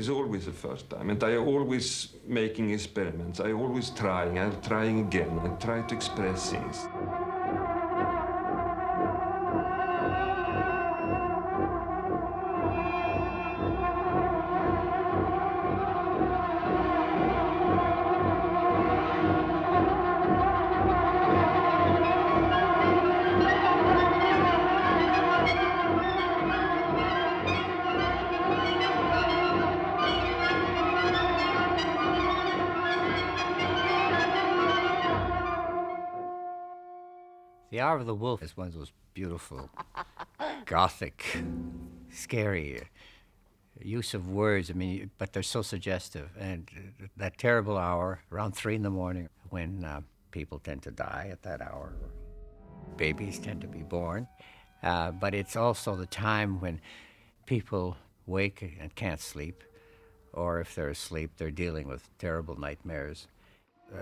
It's always the first time, and I always making experiments. I always trying. I'm trying again. I try to express things. The Hour of the Wolf is one of those beautiful, gothic, scary use of words. I mean, but they're so suggestive. And that terrible hour, around 3 in the morning, when people tend to die at that hour, babies tend to be born. But it's also the time when people wake and can't sleep, or if they're asleep, they're dealing with terrible nightmares.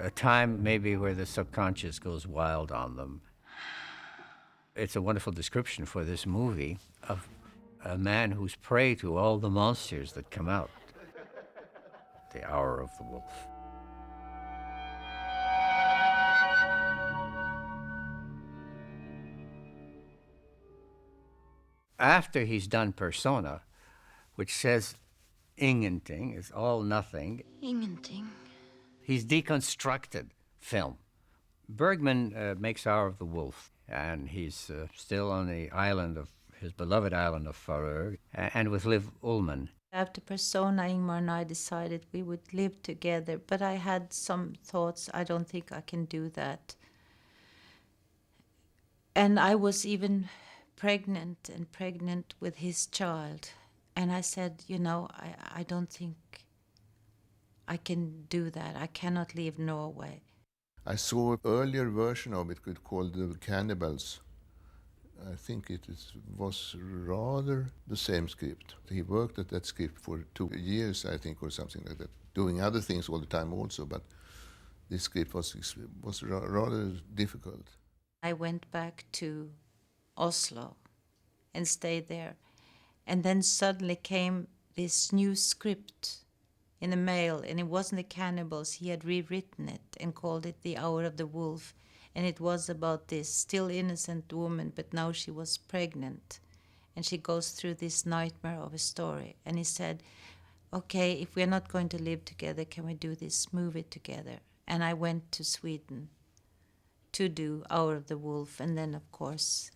A time maybe where the subconscious goes wild on them. It's a wonderful description for this movie of a man who's prey to all the monsters that come out. The Hour of the Wolf. After he's done Persona, which says ingenting, is all nothing. Ingenting. He's deconstructed film. Bergman makes Hour of the Wolf, and he's still on the island of his beloved island of Faroe, and with Liv Ullmann. After Persona, Ingmar and I decided we would live together, but I had some thoughts, I don't think I can do that. And I was even pregnant with his child. And I said, you know, I don't think I can do that. I cannot leave Norway. I saw an earlier version of it called The Cannibals. I think was rather the same script. He worked at that script for 2 years, I think, or something like that, doing other things all the time also, but this script was rather difficult. I went back to Oslo and stayed there. And then suddenly came this new script in the mail, and it wasn't The Cannibals. He had rewritten it and called it The Hour of the Wolf. And it was about this still innocent woman, but now she was pregnant. And she goes through this nightmare of a story. And he said, okay, if we're not going to live together, can we do this movie together? And I went to Sweden to do Hour of the Wolf. And then, of course,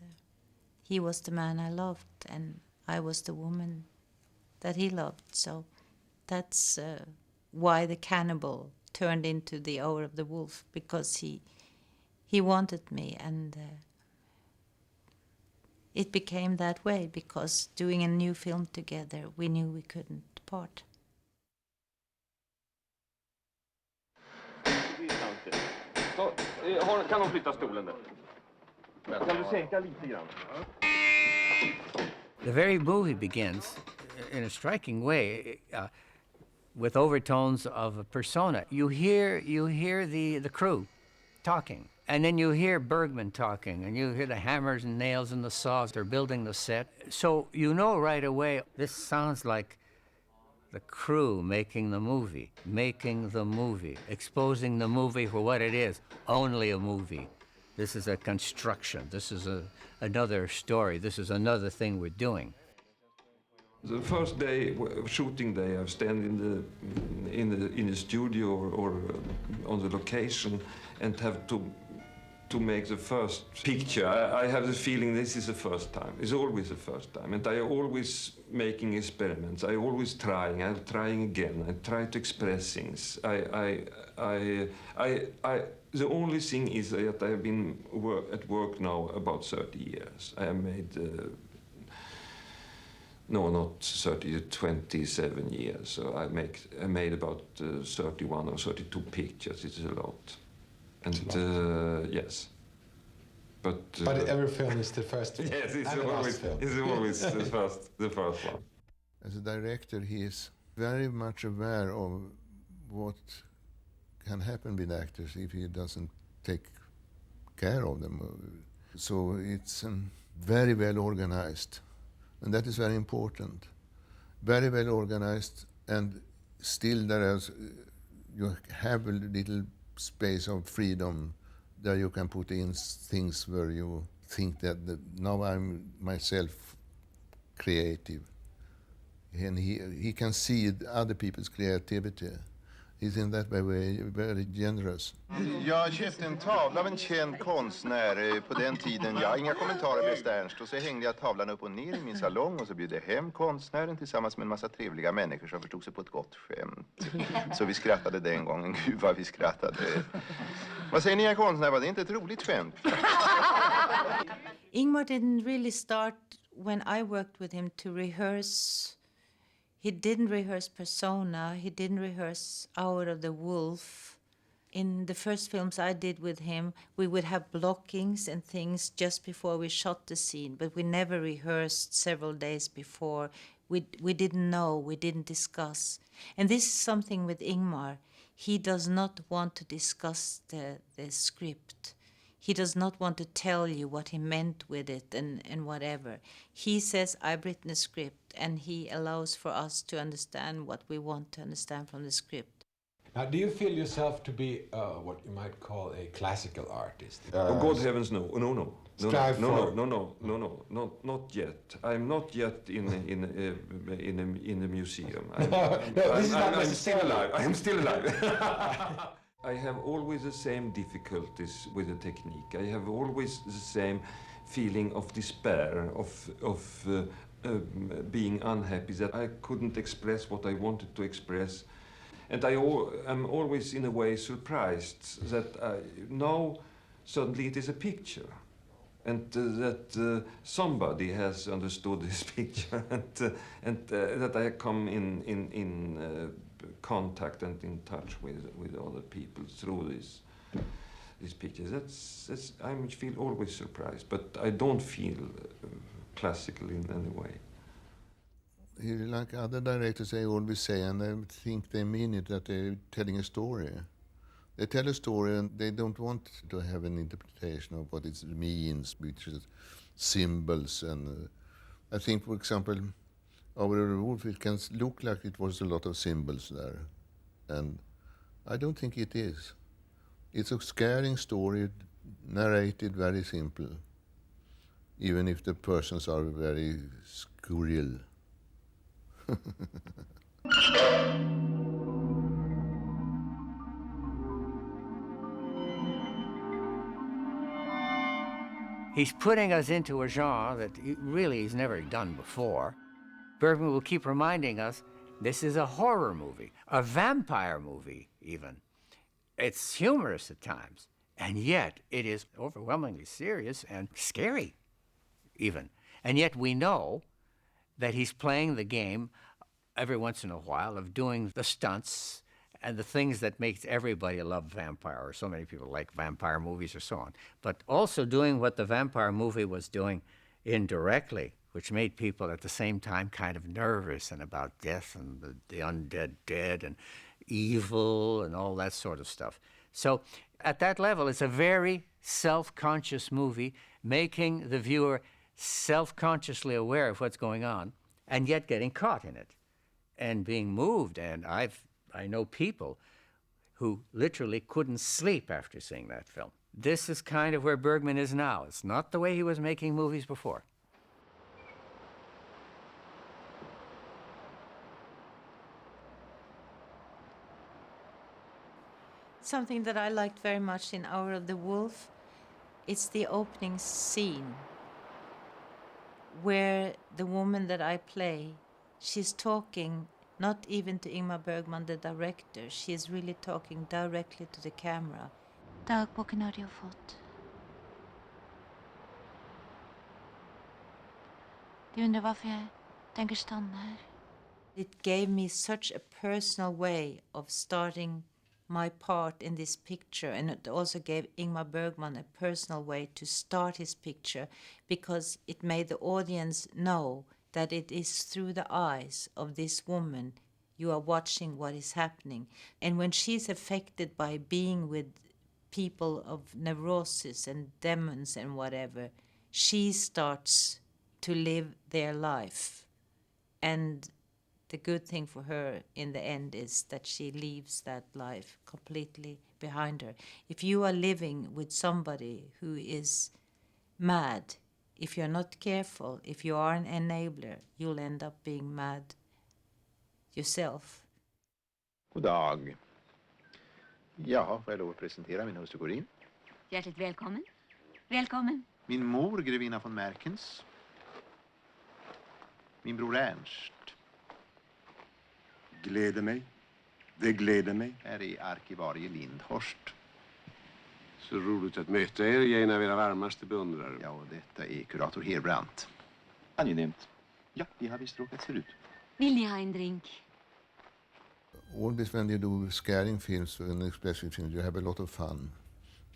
he was the man I loved, and I was the woman that he loved. So that's why The Cannibal turned into The Hour of the Wolf, because he wanted me, and it became that way because doing a new film together, we knew we couldn't part. Kan de flytta stolen där? Kan du sänka lite grann? The very movie begins in a striking way with overtones of a Persona. You hear the crew talking, and then you hear Bergman talking, and you hear the hammers and nails and the saws. They're building the set. So you know right away, this sounds like the crew making the movie, exposing the movie for what it is, only a movie. This is a construction. This is another story. This is another thing we're doing. The first day, shooting day, I stand in the studio or on the location and have to make the first picture. I have the feeling this is the first time. It's always the first time, and I always making experiments. I always trying. I'm trying again. I try to express things. The only thing is that I've been at work now about 30 years. I have made. No, not 30, 27 years. So I made about 31 or 32 pictures. It's a lot. And yes. But every film is the first film. Yes, it's always the first one. As a director, he is very much aware of what can happen with actors if he doesn't take care of them. So it's very well organized. And that is very important. Very well organized And still there is, you have a little space of freedom that you can put in things where you think that now I'm myself creative. And he can see other people's creativity. He's in that way very generous. Jag köpte en tavla av en känd konstnär på den tiden. Ja, inga kommentarer blev Ernst. Och så hängde jag tavlan upp och ner i min salong och så bjöd jag hem konstnären tillsammans med en massa trevliga människor som förstod sig på ett gott skämt. Så vi skrattade den gången. Gud vad vi skrattade. Vad säger ni, herr konstnär? Var det inte ett roligt skämt? Ingmar didn't really start when I worked with him to rehearse. He didn't rehearse persona. He didn't rehearse Hour of the Wolf. In the first films I did with him, we would have blockings and things just before we shot the scene, but we never rehearsed several days before. We didn't know, we didn't discuss. And this is something with Ingmar. He does not want to discuss the script. He does not want to tell you what he meant with it and whatever. He says, I've written a script, and he allows for us to understand what we want to understand from the script. Now, do you feel yourself to be what you might call a classical artist? Oh, God heavens, no. No, Strive for- not yet. I'm not yet in a museum. This is not I'm still necessarily- alive. I'm still alive. I have always the same difficulties with the technique. I have always the same feeling of despair, of being unhappy, that I couldn't express what I wanted to express. And I'm always, in a way, surprised that now suddenly it is a picture. And that somebody has understood this picture, and that I come in contact and in touch with other people through these pictures. That's I feel always surprised, but I don't feel classical in any way. Like other directors, they always say, and I think they mean it, that they're telling a story. They tell a story and they don't want to have an interpretation of what it means, which is symbols. And I think, for example, Hour of the Wolf, it can look like it was a lot of symbols there. And I don't think it is. It's a scaring story, narrated very simple, even if the persons are very scurril. He's putting us into a genre that really he's never done before. Bergman will keep reminding us this is a horror movie, a vampire movie even. It's humorous at times, and yet it is overwhelmingly serious and scary even. And yet we know that he's playing the game every once in a while of doing the stunts and the things that makes everybody love vampire, or so many people like vampire movies or so on, but also doing what the vampire movie was doing indirectly, which made people at the same time kind of nervous and about death and the undead dead and evil and all that sort of stuff. So at that level, it's a very self-conscious movie, making the viewer self-consciously aware of what's going on and yet getting caught in it and being moved. And I know people who literally couldn't sleep after seeing that film. This is kind of where Bergman is now. It's not the way he was making movies before. Something that I liked very much in Hour of the Wolf, it's the opening scene where the woman that I play, she's talking not even to Ingmar Bergman, the director. She's really talking directly to the camera. Dagboken har jag fått. Du undrar varför jag tänker stanna här? It gave me such a personal way of starting my part in this picture, and it also gave Ingmar Bergman a personal way to start his picture, because it made the audience know that it is through the eyes of this woman you are watching what is happening. And when she's affected by being with people of neurosis and demons and whatever, she starts to live their life and the good thing for her in the end is that she leaves that life completely behind her. If you are living with somebody who is mad, if you're not careful, if you are an enabler, you'll end up being mad yourself. God dag. Jaha, får jag lov att presentera min hustru Corinne? Hjärtligt välkommen. Välkommen. Min mor, grevinna von Merkens. Min bror Ernst. Gläder mig. Det gläder mig. Här är arkivarie Lindhorst. Så roligt att möta er, jag är en av era varmaste beundrare. Ja, och detta är kurator Herbrandt. Angenämt. Ja, vi har visst råkat förut. Vill ni ha en drink? Always when you do scaring films and expressive films, you have a lot of fun.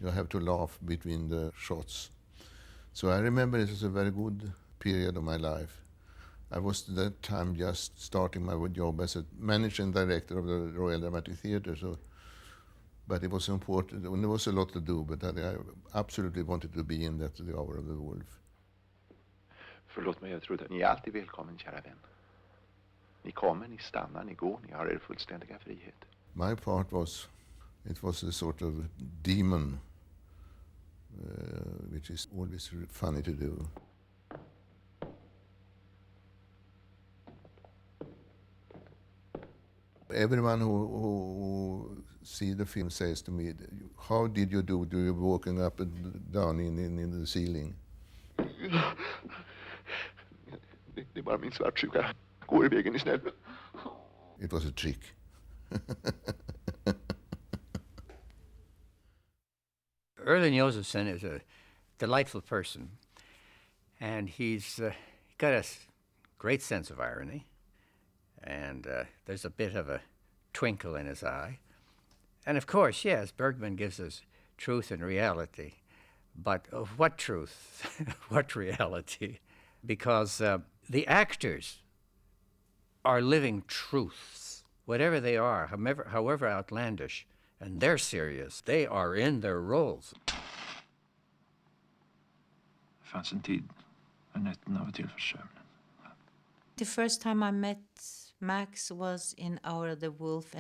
You have to laugh between the shots. So I remember it was a very good period of my life. I was at that time just starting my job as a managing director of the Royal Dramatic Theatre. So, but it was important, and there was a lot to do, but I absolutely wanted to be in that The Hour of the Wolf. Förlåt mig, jag trodde att ni är alltid välkommen, kära vän. Ni kommer, ni stannar, ni går, ni har er fullständiga frihet. My part was, it was a sort of demon, which is always funny to do. Everyone who see the film says to me, how did you do? Do you walking up and down in the ceiling? Det är bara min svartsjuka. Gå i vägen, ni snäll. It was a trick. Erland Josephson is a delightful person, and he's got a great sense of irony, and there's a bit of a twinkle in his eye. And of course, yes, Bergman gives us truth and reality, but what truth? What reality? Because the actors are living truths, whatever they are, however outlandish, and they're serious. They are in their roles. Det fanns en tid när nätterna var till för sömnen. The first time I met Max was in Hour of the Wolf,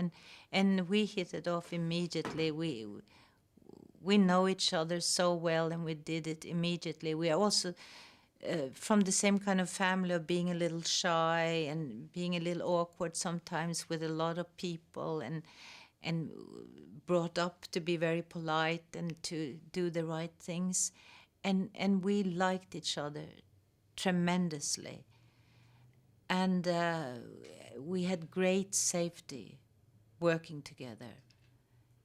and we hit it off immediately. We know each other so well, and we did it immediately. We are also from the same kind of family of being a little shy and being a little awkward sometimes with a lot of people, and brought up to be very polite and to do the right things, and we liked each other tremendously. And we had great safety working together.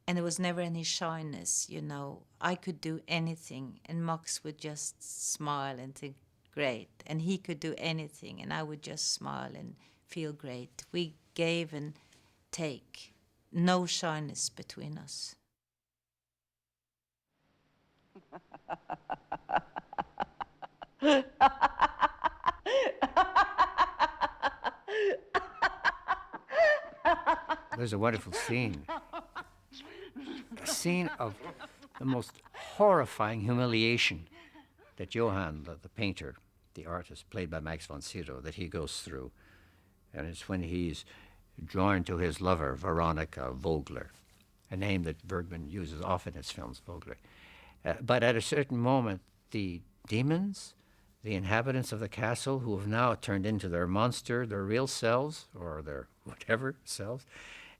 And there was never any shyness, you know. I could do anything, and Max would just smile and think, great. And he could do anything, and I would just smile and feel great. We gave and take. No shyness between us. There's a wonderful scene. A scene of the most horrifying humiliation that Johann, the painter, the artist, played by Max von Sydow, that he goes through. And it's when he's joined to his lover, Veronica Vogler, a name that Bergman uses often in his films, Vogler. But at a certain moment, the demons, the inhabitants of the castle, who have now turned into their monster, their real selves, or their whatever selves,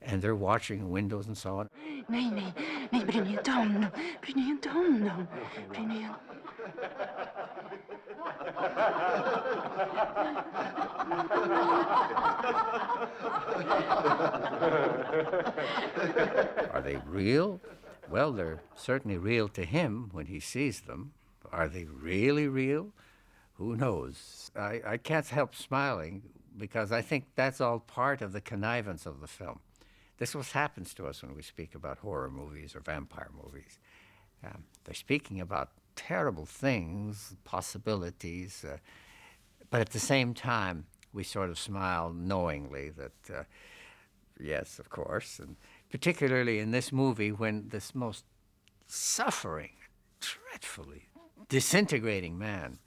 and they're watching windows and so on. Nej, bry dig inte om dem. Bry dig inte om dem. Bry dig inte. Are they real? Well, they're certainly real to him when he sees them. Are they really real? Who knows? I can't help smiling because I think that's all part of the connivance of the film. This is what happens to us when we speak about horror movies or vampire movies. They're speaking about terrible things, possibilities, but at the same time, we sort of smile knowingly that, yes, of course, and particularly in this movie when this most suffering, dreadfully disintegrating man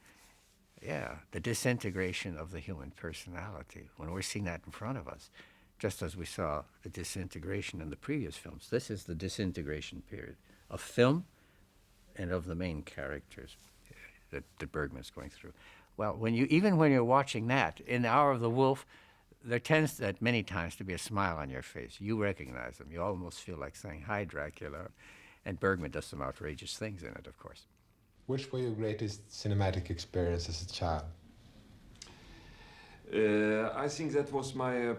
Yeah, the disintegration of the human personality. When we're seeing that in front of us, just as we saw the disintegration in the previous films, this is the disintegration period of film and of the main characters that Bergman's going through. Well, even when you're watching that, in The Hour of the Wolf, there tends at many times to be a smile on your face. You recognize them. You almost feel like saying, "Hi, Dracula." And Bergman does some outrageous things in it, of course. Which were your greatest cinematic experience as a child? I think that was my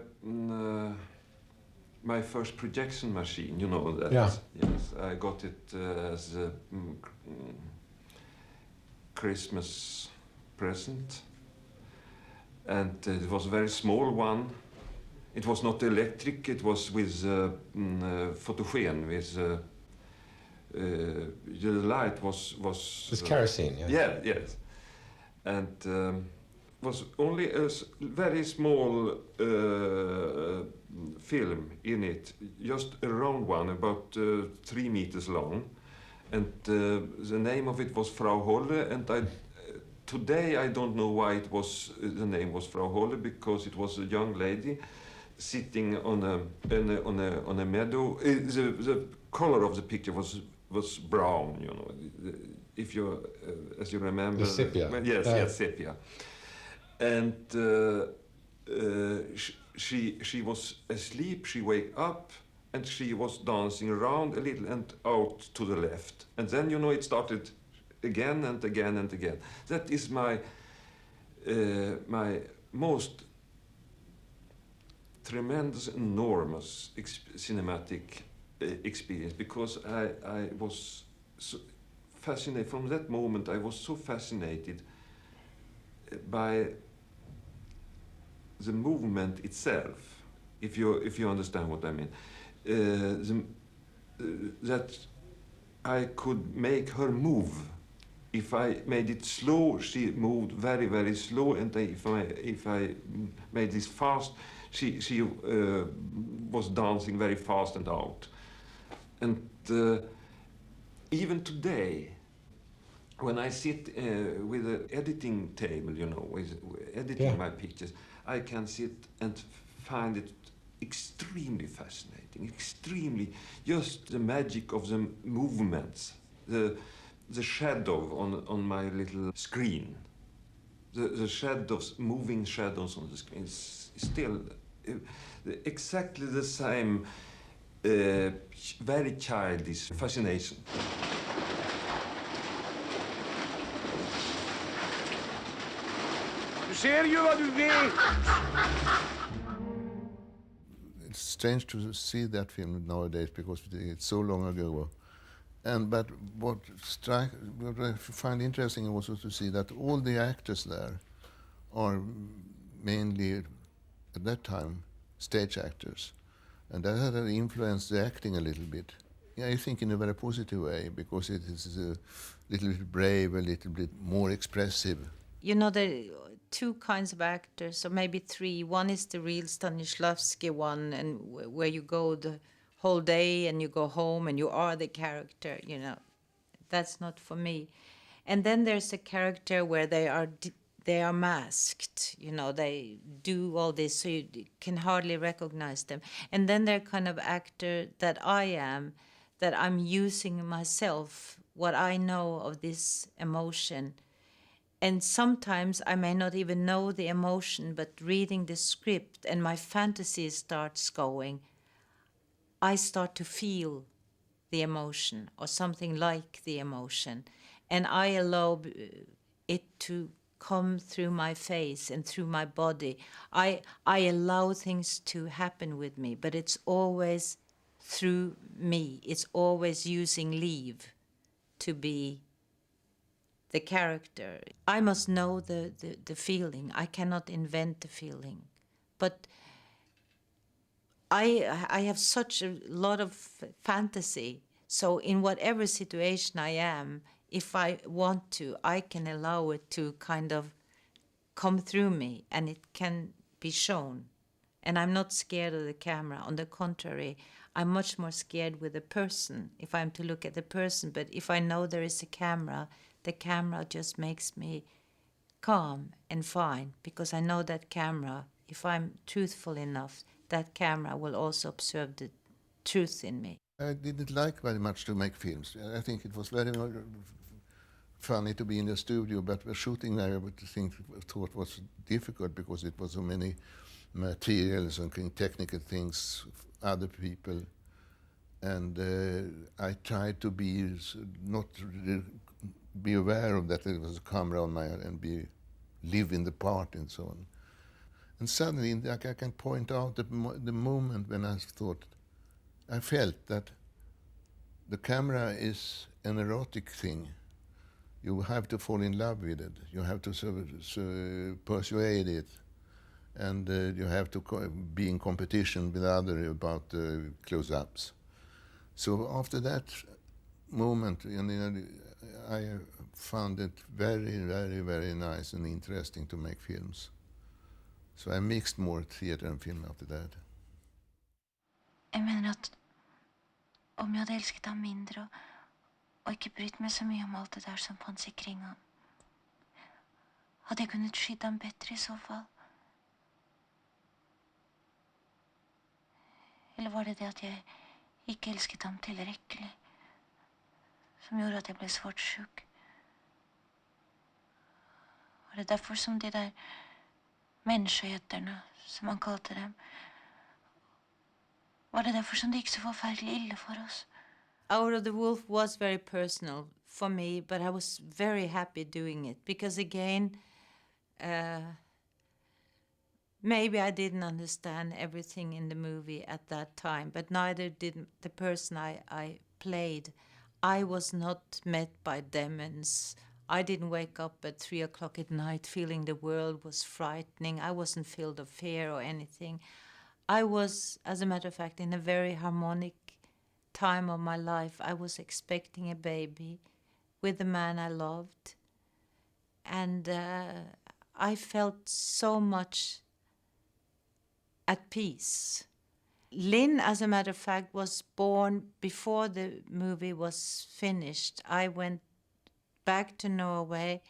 first projection machine, you know that. Yeah. Yes, I got it as a Christmas present. And it was a very small one. It was not electric, it was with photogen, with the light was With kerosene, yeah. Yeah, yes. And was only a very small film in it, just a round one, about 3 meters long. And the name of it was Frau Holle, and today I don't know why the name was Frau Holle, because it was a young lady sitting on a meadow. The color of the picture was brown, you know. If you, as you remember, the sepia. Yes, yes, sepia. And she was asleep. She wake up, and she was dancing around a little and out to the left. And then, you know, it started again and again and again. That is my most tremendous, enormous cinematic experience, because I was so fascinated. From that moment, I was so fascinated by the movement itself, if you understand what I mean. That I could make her move. If I made it slow, she moved very, very slow, and if I made this fast, she was dancing very fast and out. And even today, when I sit with an editing table, you know, with editing my pictures, I can sit and find it extremely fascinating, extremely, just the magic of the movements, the shadow on my little screen, the shadows, moving shadows on the screen is still exactly the same very childish fascination. Ser ju vad du vet! It's strange to see that film nowadays because it's so long ago. But what I find interesting also to see that all the actors there are mainly, at that time, stage actors. And that had influenced the acting a little bit. Yeah, I think in a very positive way, because it is a little bit brave, a little bit more expressive. You know, there are 2 kinds of actors, or maybe 3. One is the real Stanislavski one, and where you go the whole day and you go home and you are the character, you know. That's not for me. And then there's a character where they are masked, you know, they do all this so you can hardly recognize them. And then they're kind of actor that I am, that I'm using myself, what I know of this emotion. And sometimes I may not even know the emotion, but reading the script and my fantasy starts going, I start to feel the emotion or something like the emotion. And I allow it to come through my face and through my body. I allow things to happen with me, but it's always through me. It's always using leave to be the character. I must know the feeling. I cannot invent the feeling. But I have such a lot of fantasy. So in whatever situation I am, if I want to, I can allow it to kind of come through me, and it can be shown. And I'm not scared of the camera. On the contrary, I'm much more scared with the person, if I'm to look at the person. But if I know there is a camera, the camera just makes me calm and fine, because I know that camera, if I'm truthful enough, that camera will also observe the truth in me. I didn't like very much to make films. I think it was very funny to be in the studio, but shooting there I thought was difficult because it was so many materials and technical things, other people. And I tried to not be aware of that there was a camera on my and live in the part and so on. And suddenly I can point out the moment when I felt that the camera is an erotic thing. You have to fall in love with it. You have to persuade it. And you have to be in competition with others about close-ups. So after that moment, I found it very, very, very nice and interesting to make films. So I mixed more theater and film after that. Jeg mener at om jeg hadde elsket ham mindre og ikke brytt meg så mye om alt det der som fanns ikring ham, hadde jeg kunnet skydde ham bedre i så fall? Eller var det at jeg ikke elsket ham tilrekkelig, som gjorde at jeg ble svartsjuk? Var det derfor som de der menneskeeterne, som han kalte dem, var det derfor som det gikk så forferdelig ille for oss? Out of the Wolf was very personal for me, but I was very happy doing it because, again, maybe I didn't understand everything in the movie at that time, but neither did the person I played. I was not met by demons. I didn't wake up at 3 o'clock at night feeling the world was frightening. I wasn't filled of fear or anything. I was, as a matter of fact, in a very harmonic time of my life. I was expecting a baby with the man I loved. And I felt so much at peace. Lynn, as a matter of fact, was born before the movie was finished. I went back to Norway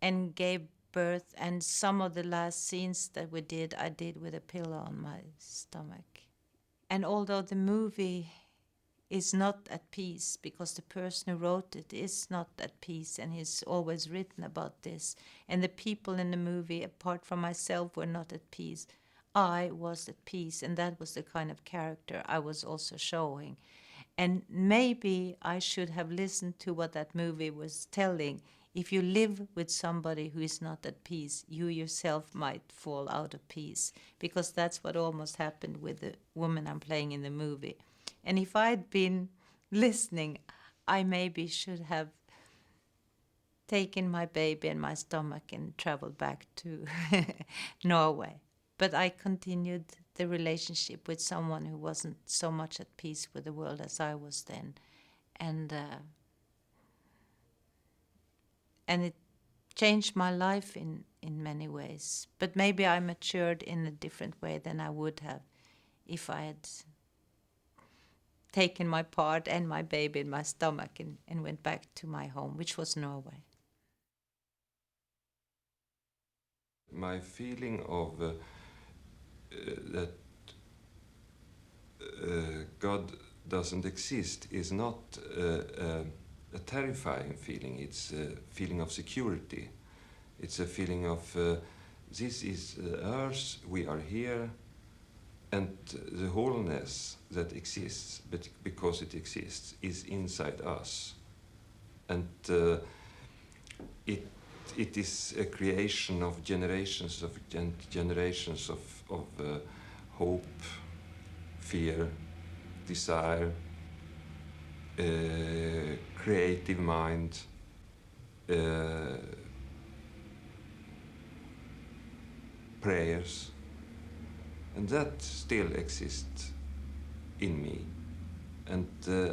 and gave birth, and some of the last scenes that we did, I did with a pillow on my stomach. And although the movie is not at peace, because the person who wrote it is not at peace, and he's always written about this, and the people in the movie, apart from myself, were not at peace, I was at peace, and that was the kind of character I was also showing. And maybe I should have listened to what that movie was telling. If you live with somebody who is not at peace, you yourself might fall out of peace, because that's what almost happened with the woman I'm playing in the movie. And if I'd been listening, I maybe should have taken my baby in my stomach and traveled back to Norway. But I continued the relationship with someone who wasn't so much at peace with the world as I was then. And it changed my life in many ways. But maybe I matured in a different way than I would have if I had taken my part and my baby in my stomach and went back to my home, which was Norway. My feeling of that God doesn't exist is not a terrifying feeling. It's a feeling of security. It's a feeling of this is Earth, we are here, and the wholeness that exists, but because it exists, is inside us. And it is a creation of generations of hope, fear, desire, creative mind, prayers, and that still exists in me, and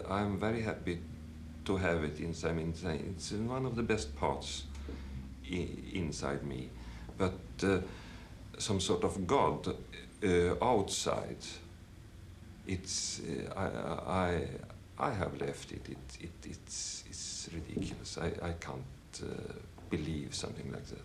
I'm very happy to have it inside me. It's one of the best parts inside me, but some sort of God outside, it's I have left it. It's ridiculous. I can't believe something like that.